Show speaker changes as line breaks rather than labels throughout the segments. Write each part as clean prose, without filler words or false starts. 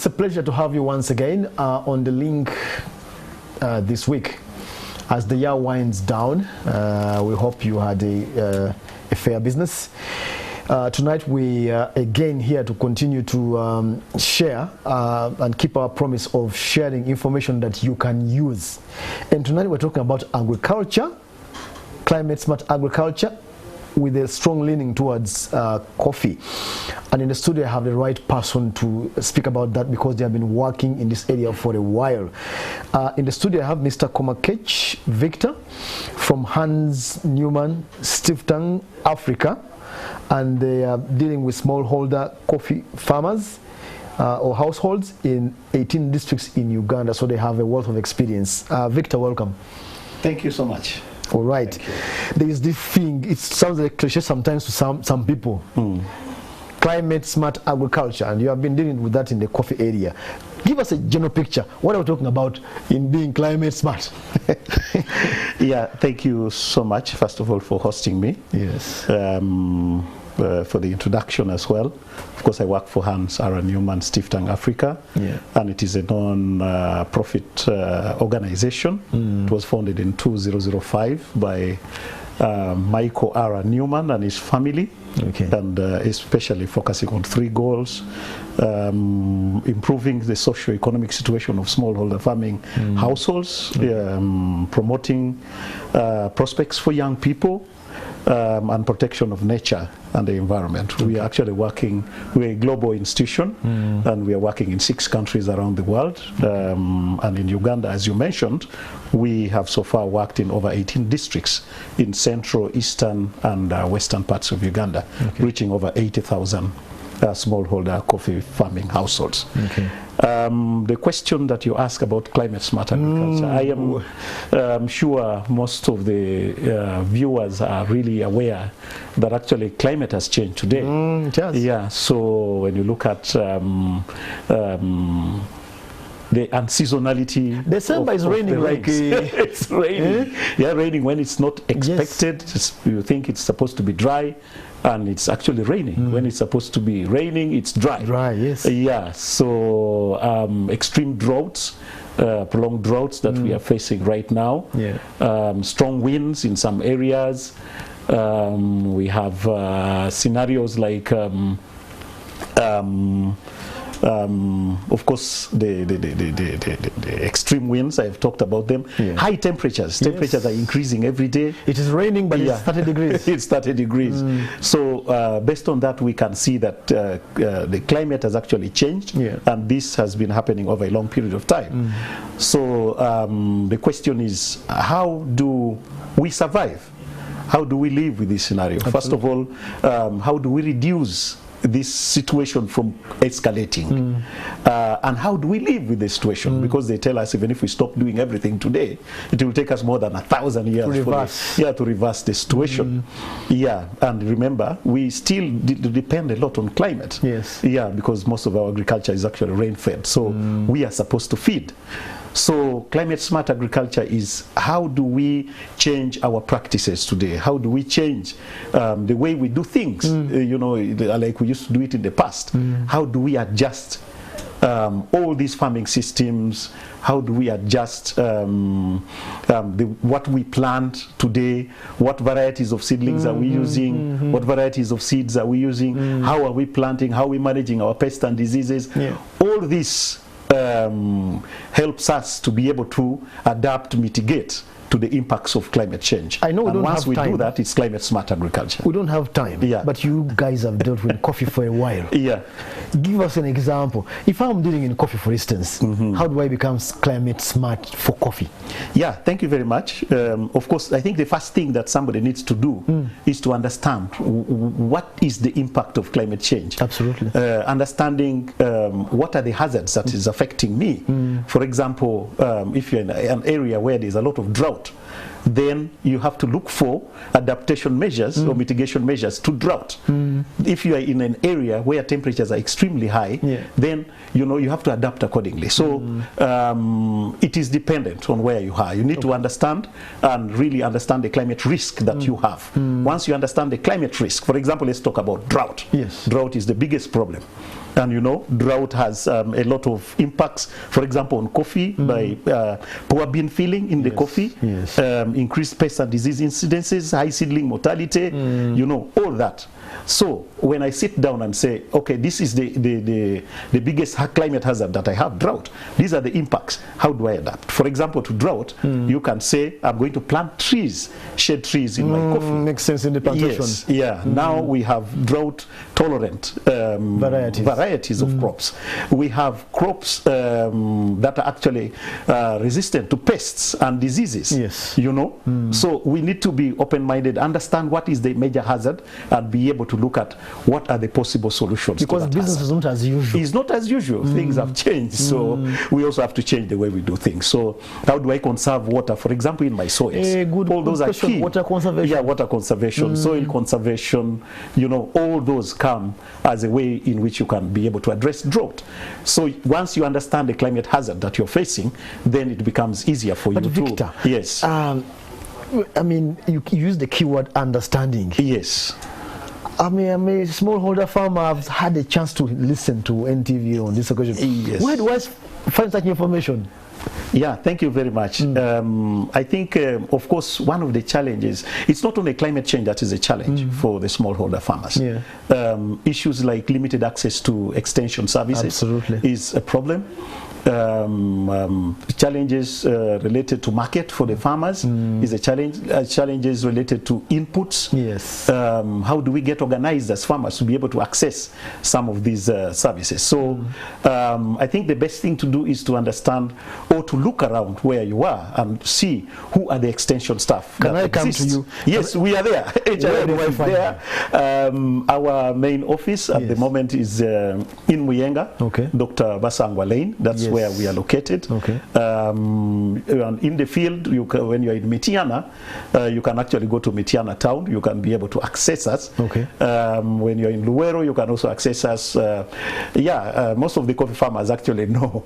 It's a pleasure to have you once again on the link this week. As the year winds down, we hope you had a fair business. Tonight we are again here to continue to share and keep our promise of sharing information that you can use. And tonight we're talking about agriculture, climate smart agriculture, with a strong leaning towards coffee. And in the studio I have the right person to speak about that because they have been working in this area for a while. In the studio I have Mr. Komakech, Victor, from Neumann Stiftung Africa, and they are dealing with smallholder coffee farmers or households in 18 districts in Uganda, so they have a wealth of experience. Victor, welcome.
Thank you so much.
All right. There is this thing, it sounds like cliche sometimes to some people. Climate smart agriculture, and you have been dealing with that in the coffee area. Give us a general picture. What are we talking about in being climate smart?
Yeah, thank you so much, first of all, for hosting me.
Yes.
For the introduction as well. Of course, I work for Neumann Stiftung Africa, and it is a non-profit organization. It was founded in 2005 by Michael R. Neumann and his family, and especially focusing on 3 goals: improving the socio-economic situation of smallholder farming households, promoting prospects for young people, and protection of nature and the environment. We are actually working, we're a global institution, and we are working in 6 countries around the world. And in Uganda, as you mentioned, we have so far worked in over 18 districts in central, eastern, and western parts of Uganda, reaching over 80,000 smallholder coffee farming households. The question that you ask about climate smart agriculture, I am sure most of the viewers are really aware that actually climate has changed today. Yeah, so when you look at the unseasonality.
December is raining like
it's raining. Yeah, raining when it's not expected. You think it's supposed to be dry, and it's actually raining. When it's supposed to be raining, it's dry.
Dry, yes.
Yeah, so extreme droughts, prolonged droughts that we are facing right now. Strong winds in some areas. We have scenarios like of course, the extreme winds, I've talked about them. High temperatures. Temperatures are increasing every day.
It is raining, but it's 30 degrees.
It's 30 degrees. So based on that, we can see that the climate has actually changed, and this has been happening over a long period of time. So the question is, how do we survive? How do we live with this scenario? First of all, how do we reduce this situation from escalating, and how do we live with this situation? Because they tell us even if we stop doing everything today, it will take us more than 1,000 years to reverse the situation. And remember, we still depend a lot on climate. Because most of our agriculture is actually rain-fed, so we are supposed to feed. So climate smart agriculture is, how do we change our practices today? How do we change the way we do things, you know, like we used to do it in the past? How do we adjust all these farming systems? How do we adjust what we plant today? What varieties of seedlings are we using? What varieties of seeds are we using? How are we planting? How are we managing our pests and diseases? All this helps us to be able to adapt, mitigate to the impacts of climate change.
I know we don't have time.
Once we do that, it's climate smart agriculture.
We don't have time, but you guys have dealt with coffee for a while. Give us an example. If I'm dealing in coffee, for instance, how do I become climate smart for coffee?
Thank you very much. Of course, I think the first thing that somebody needs to do is to understand what is the impact of climate change.
Absolutely.
Understanding what are the hazards that is affecting me. For example, if you're in an area where there's a lot of drought, then you have to look for adaptation measures or mitigation measures to drought. If you are in an area where temperatures are extremely high, then you know you have to adapt accordingly. So it is dependent on where you are. You need to understand and really understand the climate risk that you have. Once you understand the climate risk, for example, let's talk about drought. Drought is the biggest problem. And you know, drought has a lot of impacts, for example, on coffee, by poor bean filling in the coffee, increased pest and disease incidences, high seedling mortality, you know, all that. So when I sit down and say, okay, this is the biggest climate hazard that I have, drought. These are the impacts. How do I adapt? For example, to drought, you can say, I'm going to plant trees, shade trees in my coffee.
Makes sense in the plantation.
Yes, yeah. Now we have drought-tolerant varieties of crops. We have crops that are actually resistant to pests and diseases.
Yes.
You know? So we need to be open-minded, understand what is the major hazard, and be able to look at what are the possible solutions.
Because business is not as usual.
It's not as usual. Things have changed. So we also have to change the way we do things. So how do I conserve water, for example, in my soils? All those are key.
Water conservation.
Yeah, water conservation, soil conservation, you know, all those come as a way in which you can be able to address drought. So once you understand the climate hazard that you're facing, then it becomes easier for you to...
Victor,
yes.
I mean, you use the keyword understanding.
Yes.
I'm a smallholder farmer. I've had a chance to listen to NTV on this occasion.
Yes.
Where do I find such information?
Yeah, thank you very much. I think, of course, one of the challenges, it's not only climate change that is a challenge for the smallholder farmers.
Yeah.
Issues like limited access to extension services is a problem. Challenges related to market for the farmers is a challenge. Challenges related to inputs.
Yes.
How do we get organized as farmers to be able to access some of these services? So I think the best thing to do is to understand or to look around where you are and see who are the extension staff.
Can I come to you?
Yes, we are there.
Where do I find
there. Our main office at the moment is in Muyenga, Dr. Basangwa Lane. That's where we are located. In the field, when you're in Mitiana, you can actually go to Mitiana town. You can be able to access us. When you're in Luwero, you can also access us. Most of the coffee farmers actually know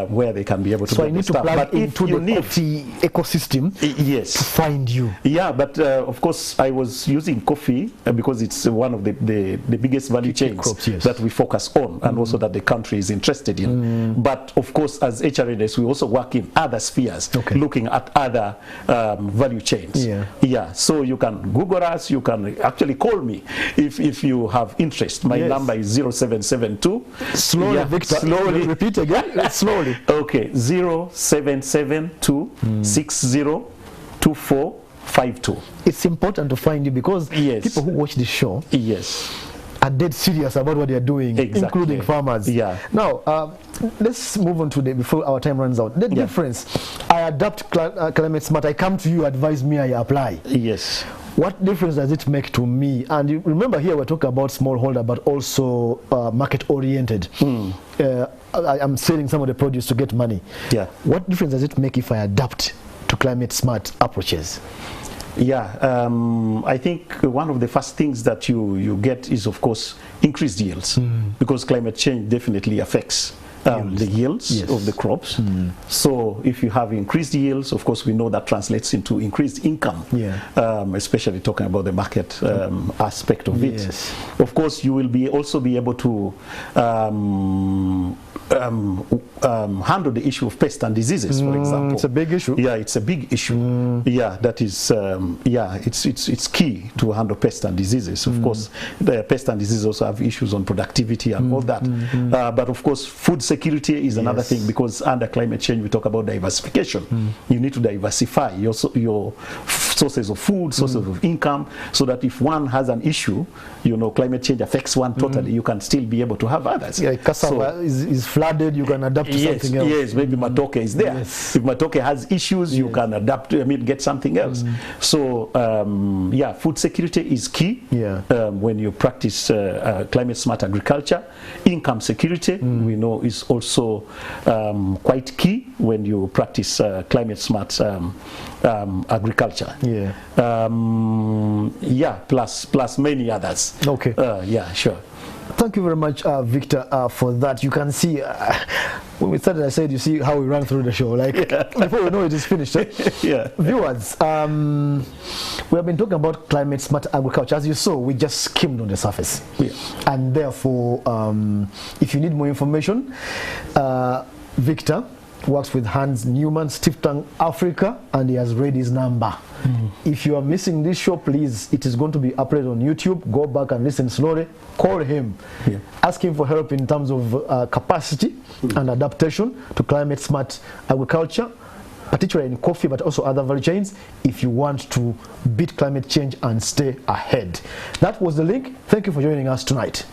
where they can be able to.
So I need to plug into the coffee ecosystem.
Yes.
To find you.
Yeah, but of course, I was using coffee because it's one of the biggest value chains
crops,
that we focus on, and also that the country is interested in. But of course, as HRNS, we also work in other spheres, looking at other value chains. So you can Google us, you can actually call me if you have interest. My number is 0772.
Slowly, Victor. Slowly. Repeat again. Slowly.
Okay, 0772 602452.
It's important to find you because people who watch the show are dead serious about what they are doing, including farmers. Now, let's move on to before our time runs out. The difference, I adapt climate smart, I come to you, advise me, I apply.
Yes.
What difference does it make to me? And you remember here we're talking about smallholder, but also market oriented. I'm selling some of the produce to get money. What difference does it make if I adapt to climate smart approaches?
I think one of the first things that you get is, of course, increased yields, because climate change definitely affects the yields of the crops. So if you have increased yields, of course, we know that translates into increased income, especially talking about the market aspect of it. Of course, you will also be able to handle the issue of pests and diseases, for example.
It's a big issue.
Yeah, it's a big issue. That is, it's key to handle pests and diseases. Of course, the pests and diseases also have issues on productivity and all that. But of course, food security is another thing, because under climate change, we talk about diversification. You need to diversify your sources of food, sources of income, so that if one has an issue, climate change affects one totally, you can still be able to have others.
Cassava is flooded, you can adapt to something else.
Yes, maybe matoke is there. If matoke has issues, you can adapt, get something else. So, food security is key when you practice climate smart agriculture. Income security, we know, is also quite key when you practice climate smart agriculture. Plus many others.
Sure. Thank you very much, Victor, for that. You can see when we started, I said, you see how we ran through the show. Like, before we know it is finished.
Yeah.
Viewers, we have been talking about climate smart agriculture. As you saw, we just skimmed on the surface.
Yeah.
And therefore, if you need more information, Victor works with Neumann Stiftung Africa, and he has read his number. If you are missing this show, please, it is going to be uploaded on YouTube. Go back and listen slowly. Call him.
Yeah.
Ask him for help in terms of capacity and adaptation to climate smart agriculture, particularly in coffee, but also other value chains, if you want to beat climate change and stay ahead. That was the link. Thank you for joining us tonight.